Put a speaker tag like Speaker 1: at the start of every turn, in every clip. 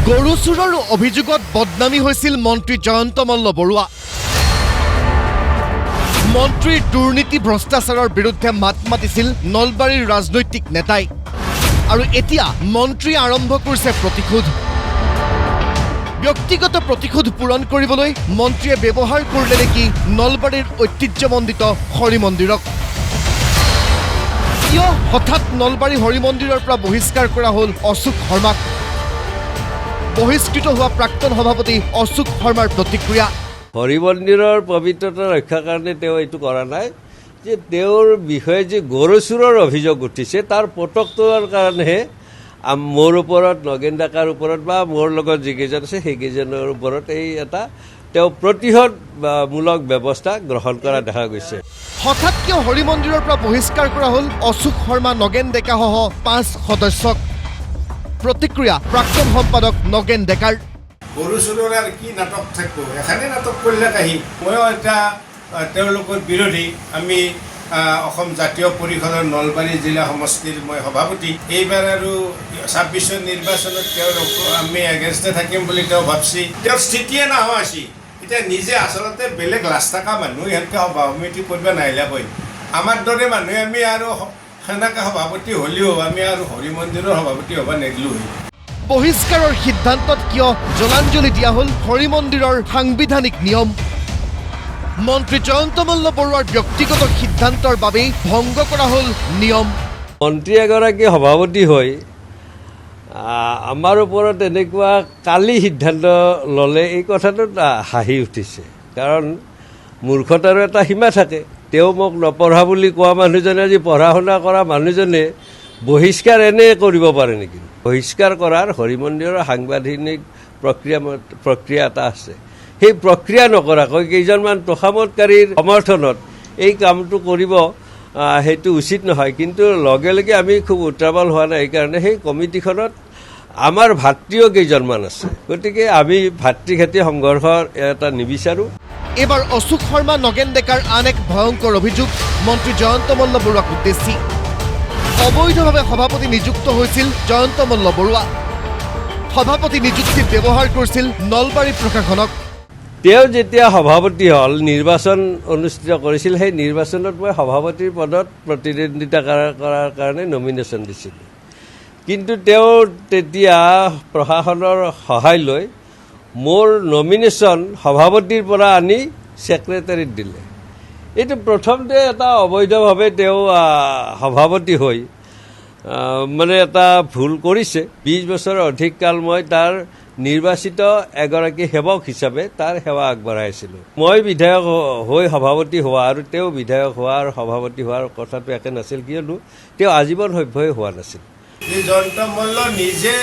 Speaker 1: গৰু চুৰৰ অভিযোগত বদনামী হৈছিল মন্ত্ৰী জয়ন্ত মল্ল বৰুৱা। মন্ত্ৰীৰ দুৰ্নীতি ভ্ৰষ্টাচাৰৰ বিৰুদ্ধে মাত মাতিছিল নলবাৰীৰ ৰাজনৈতিক নেতাই। আৰু এতিয়া মন্ত্ৰী আৰম্ভ কৰিছে প্ৰতিশোধ। ব্যক্তিগত প্ৰতিশোধ পূৰণ কৰিবলৈ মন্ত্ৰীয়ে ব্যৱহাৰ কৰিলে নেকি নলবাৰীৰ ঐতিহ্যমণ্ডিত হৰি মন্দিৰক। কিয় হঠাৎ নলবাৰী হৰি মন্দিৰৰ পৰা বহিষ্কাৰ কৰা হ'ল অশোক শৰ্মাক? বহিষ্কৃত হোৱা প্ৰাক্তন সভাপতি অশোক শৰ্মাৰ প্ৰতিক্ৰিয়া।
Speaker 2: হৰি মন্দিৰৰ পবিত্ৰতা ৰক্ষাৰ কাৰণে তেওঁ এইটো কৰা নাই, যে তেওঁৰ বিষয়ে যে গৰু চুৰৰ অভিযোগ উঠিছে তাৰ পতক তোলাৰ কাৰণেহে মোৰ ওপৰত, নগেন ডেকাৰ ওপৰত বা মোৰ লগত যিকেইজন আছে সেইকেইজনৰ ওপৰত এই এটা তেওঁ প্ৰতিশোধমূলক ব্যৱস্থা গ্ৰহণ কৰা দেখা গৈছে।
Speaker 1: হঠাৎ কিয় হৰি মন্দিৰৰ পৰা বহিষ্কাৰ কৰা হ'ল অশোক শৰ্মা, নগেন ডেকাসহ 5 সদস্যক? প্ৰতিক্ৰিয়া প্ৰাক্তন সম্পাদক নগেন ডেকাৰ।
Speaker 3: গৰু চুৰৰ আৰু কি নাটক থাকিব, এখানে নাটক কৰিলে কাহি। ময়ো এটা তেওঁলোকৰ বিৰোধী। আমি অসম জাতীয় পৰিষদৰ নলবাৰী জিলা সমষ্টিৰ মই সভাপতি। এইবাৰ আৰু 26ৰ নিৰ্বাচনত তেওঁৰ আমি এগেইনষ্টে থাকিম বুলি তেওঁ ভাবছি। তেওঁৰ স্থিতিয়ে নোহোৱা আছিল। এতিয়া নিজে আচলতে বেলেগ লাজ থকা মানুহ সিহঁতকে সভা সমিতি কৰিব নাহিলাকৈ আমাৰ দৰে মানুহে আমি আৰু সেনেকৈ সভাপতি হ'লেও আমি আৰু হৰি মন্দিৰৰ সভাপতি হ'ব নিদিলোঁ।
Speaker 1: বহিষ্কাৰৰ সিদ্ধান্তত কিয় জলাঞ্জলি দিয়া হ'ল হৰি মন্দিৰৰ সাংবিধানিক নিয়ম? মন্ত্ৰী জয়ন্ত মল্ল বৰুৱাৰ ব্যক্তিগত সিদ্ধান্তৰ বাবেই ভংগ কৰা হ'ল নিয়ম।
Speaker 2: মন্ত্ৰী এগৰাকী সভাপতি হৈ আমাৰ ওপৰত এনেকুৱা কালি সিদ্ধান্ত ল'লে এই কথাটোত হাঁহি উঠিছে। কাৰণ মূৰ্খতাৰো এটা সীমা থাকে। তেওঁ মোক নপঢ়া বুলি কোৱা মানুহজনে আজি পঢ়া শুনা কৰা মানুহজনে বহিষ্কাৰ এনে কৰিব পাৰে নেকি? বহিষ্কাৰ কৰাৰ হৰি মন্দিৰৰ সাংবিধানিক প্ৰক্ৰিয়া এটা আছে। সেই প্ৰক্ৰিয়া নকৰাকৈ কেইজনমান তোষামতকাৰীৰ সমৰ্থনত এই কামটো কৰিব সেইটো উচিত নহয়। কিন্তু লগে লগে আমি খুব উত্ৰাৱল হোৱা নাই, সেইকাৰণে সেই কমিটিখনত আমাৰ ভাতৃও কেইজনমান আছে। গতিকে আমি ভাতৃঘাতী সংঘৰ্ষ এটা নিবিচাৰোঁ।
Speaker 1: এইবাৰ অশোক শৰ্মা, নগেন ডেকাৰ আন এক ভয়ংকৰ অভিযোগ মন্ত্ৰী জয়ন্ত মল্ল বৰুৱাক উদ্দেশ্যি। অবৈধভাৱে সভাপতি নিযুক্ত হৈছিল জয়ন্ত মল্ল বৰুৱা। সভাপতি নিযুক্তিত ব্যৱহাৰ কৰিছিল নলবাৰী প্ৰশাসনক।
Speaker 2: তেওঁ যেতিয়া সভাপতি হ'ল, নিৰ্বাচন অনুষ্ঠিত কৰিছিল, সেই নিৰ্বাচনত মই সভাপতিৰ পদত প্ৰতিদ্বন্দ্বিতা কৰাৰ কাৰণে নমিনেশ্যন দিছিলোঁ। কিন্তু তেওঁ তেতিয়া প্ৰশাসনৰ সহায় লৈ মোৰ নমিনেশ্যন সভাপতিৰ পৰা আনি ছেক্ৰেটাৰীত দিলে। এইটো প্ৰথমতে এটা অবৈধভাৱে তেওঁ সভাপতি হৈ মানে এটা ভুল কৰিছে। 20 বছৰৰ অধিক কাল মই তাৰ নিৰ্বাচিত এগৰাকী সেৱক হিচাপে তাৰ সেৱা আগবঢ়াইছিলোঁ। মই বিধায়ক হৈ সভাপতি হোৱা আৰু তেওঁ বিধায়ক হোৱা আৰু সভাপতি হোৱাৰ কথাটো একে নাছিল, কিয়নো তেওঁ আজীৱন সভ্যই হোৱা নাছিল।
Speaker 3: জয়ন্ত মল্ল নিজে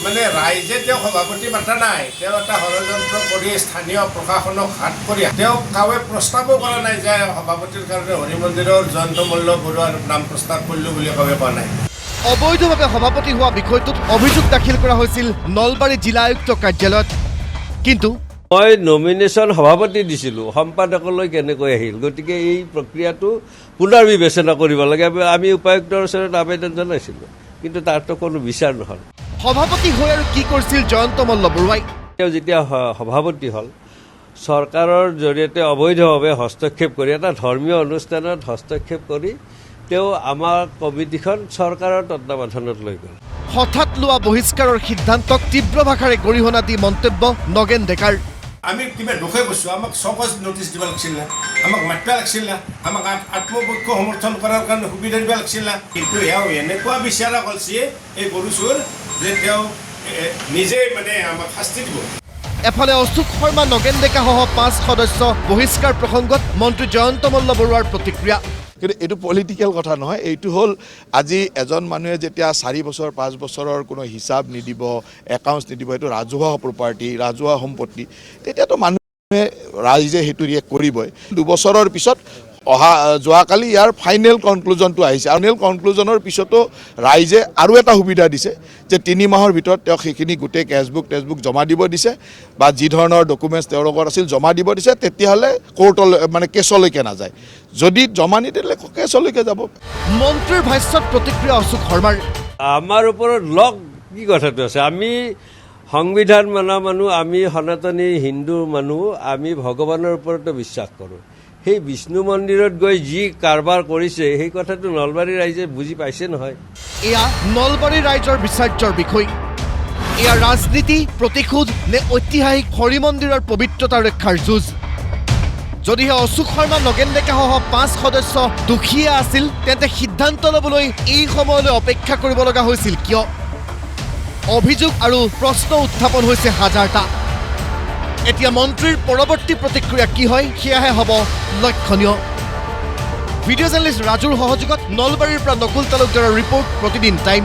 Speaker 3: মানে ৰাইজে তেওঁ সভাপতি মাতা নাই, তেওঁ এটা ষড়যন্ত্ৰ কৰি স্থানীয় প্ৰশাসনক হাত কৰি তেওঁক কাৱে প্ৰস্তাৱো কৰা নাই যে সভাপতিৰ কাৰণে হৰি মন্দিৰৰ জয়ন্ত মল্ল বৰুৱাৰ নাম প্ৰস্তাৱ কৰিলোঁ বুলি কাৱে কোৱা নাই।
Speaker 1: অবৈধভাৱে সভাপতি হোৱা বিষয়টোত অভিযোগ দাখিল কৰা হৈছিল নলবাৰী জিলা আয়ুক্ত কাৰ্যালয়ত। কিন্তু
Speaker 2: মই নমিনেশ্যন সভাপতি দিছিলোঁ, সম্পাদকলৈ কেনেকৈ আহিল? গতিকে এই প্ৰক্ৰিয়াটো পুনৰ বিবেচনা কৰিব লাগে। আমি উপায়ুক্তৰ ওচৰত আবেদন জনাইছিলোঁ, কিন্তু তাৰতো কোনো বিচাৰ নহ'ল।
Speaker 1: সভাপতি হৈ আৰু কি কৰিছিল জয়ন্ত মল্ল বৰুৱাই?
Speaker 2: তেওঁ যেতিয়া সভাপতি হ'ল, চৰকাৰৰ জৰিয়তে অবৈধভাৱে হস্তক্ষেপ কৰি এটা ধৰ্মীয় অনুষ্ঠানত হস্তক্ষেপ কৰি তেওঁ আমাৰ কমিটিখন চৰকাৰৰ তত্বাৱধানত লৈ গ'ল।
Speaker 1: হঠাৎ লোৱা বহিষ্কাৰৰ সিদ্ধান্তক তীব্ৰ ভাষাৰে গৰিহণা দি মন্তব্য নগেন ডেকাৰ।
Speaker 3: আমি কিবা দুখে কৈছোঁ, আমাক চকজ নটিচ দিব লাগিছিল না, আমাক মাতিব লাগিছিল না, আমাক আত্মপক্ষ সমৰ্থন কৰাৰ কাৰণে সুবিধা দিব লাগিছিল না। কিন্তু এওঁ এনেকুৱা বিচাৰা কৰিছে এই গৰু চোৰ যে তেওঁ নিজেই মানে আমাক শাস্তি দিব।
Speaker 1: এফালে অশোক শৰ্মা, নগেন ডেকাসহ 5 সদস্য বহিষ্কাৰ প্ৰসংগত মন্ত্ৰী জয়ন্ত মল্ল বৰুৱাৰ প্ৰতিক্ৰিয়া।
Speaker 4: কিন্তু এইটো পলিটিকেল কথা নহয়, এইটো হ'ল আজি এজন মানুহে যেতিয়া 4 বছৰ 5 বছৰৰ কোনো হিচাপ নিদিব, একাউণ্টছ নিদিব, এইটো ৰাজহুৱা প্ৰপাৰ্টি, ৰাজহুৱা সম্পত্তি, তেতিয়াতো মানুহে ৰাইজে সেইটো ৰিয়েক্ট কৰিবই। 2 বছৰৰ পিছত যোৱাকালি ইয়াৰ ফাইনেল কনক্লুজনটো আহিছে। ফাইনেল কনক্লুজনৰ পিছতো ৰাইজে আৰু এটা সুবিধা দিছে যে 3 মাহৰ ভিতৰত তেওঁক সেইখিনি গোটেই কেছবুক জমা দিব দিছে, বা যি ধৰণৰ ডকুমেণ্টছ তেওঁৰ লগত আছিল জমা দিব দিছে। তেতিয়াহ'লে কোৰ্টলৈ মানে কেছলৈকে নাযায়, যদি জমা নিদিলে কেছলৈকে যাব।
Speaker 1: মন্ত্ৰীৰ ভাষ্যত প্ৰতিক্ৰিয়া অশোক শৰ্মাৰ।
Speaker 2: আমাৰ ওপৰত লগ কি কথাটো আছে? আমি সংবিধান মানা মানুহ, আমি সনাতনী হিন্দু মানুহ, আমি ভগৱানৰ ওপৰতো বিশ্বাস কৰোঁ। সেই বিষ্ণু মন্দিৰত গৈ যি কাৰবাৰ কৰিছে সেই কথাটো নলবাৰী ৰাইজে বুজি পাইছে নহয়।
Speaker 1: এয়া নলবাৰী ৰাইজৰ বিচাৰ্যৰ বিষয়। এয়া ৰাজনীতি, প্ৰতিশোধ নে ঐতিহাসিক হৰি মন্দিৰৰ পবিত্ৰতা ৰক্ষাৰ যুঁজ? যদিহে অশোক শৰ্মা, নগেন ডেকাসহ 5 সদস্য দুখীয়া আছিল, তেন্তে সিদ্ধান্ত ল'বলৈ এই সময়লৈ অপেক্ষা কৰিব লগা হৈছিল কিয়? অভিযোগ আৰু প্ৰশ্ন উত্থাপন হৈছে হাজাৰটা। এতিয়া মন্ত্ৰীৰ পৰৱৰ্তী প্ৰতিক্ৰিয়া কি হয় সেয়াহে হ'ব লক্ষণীয়। ভিডিঅ' জাৰ্নেলিষ্ট ৰাজুৰ সহযোগত নলবাৰীৰ পৰা নকুল তালুকদাৰৰ ৰিপৰ্ট, প্ৰতিদিন টাইম।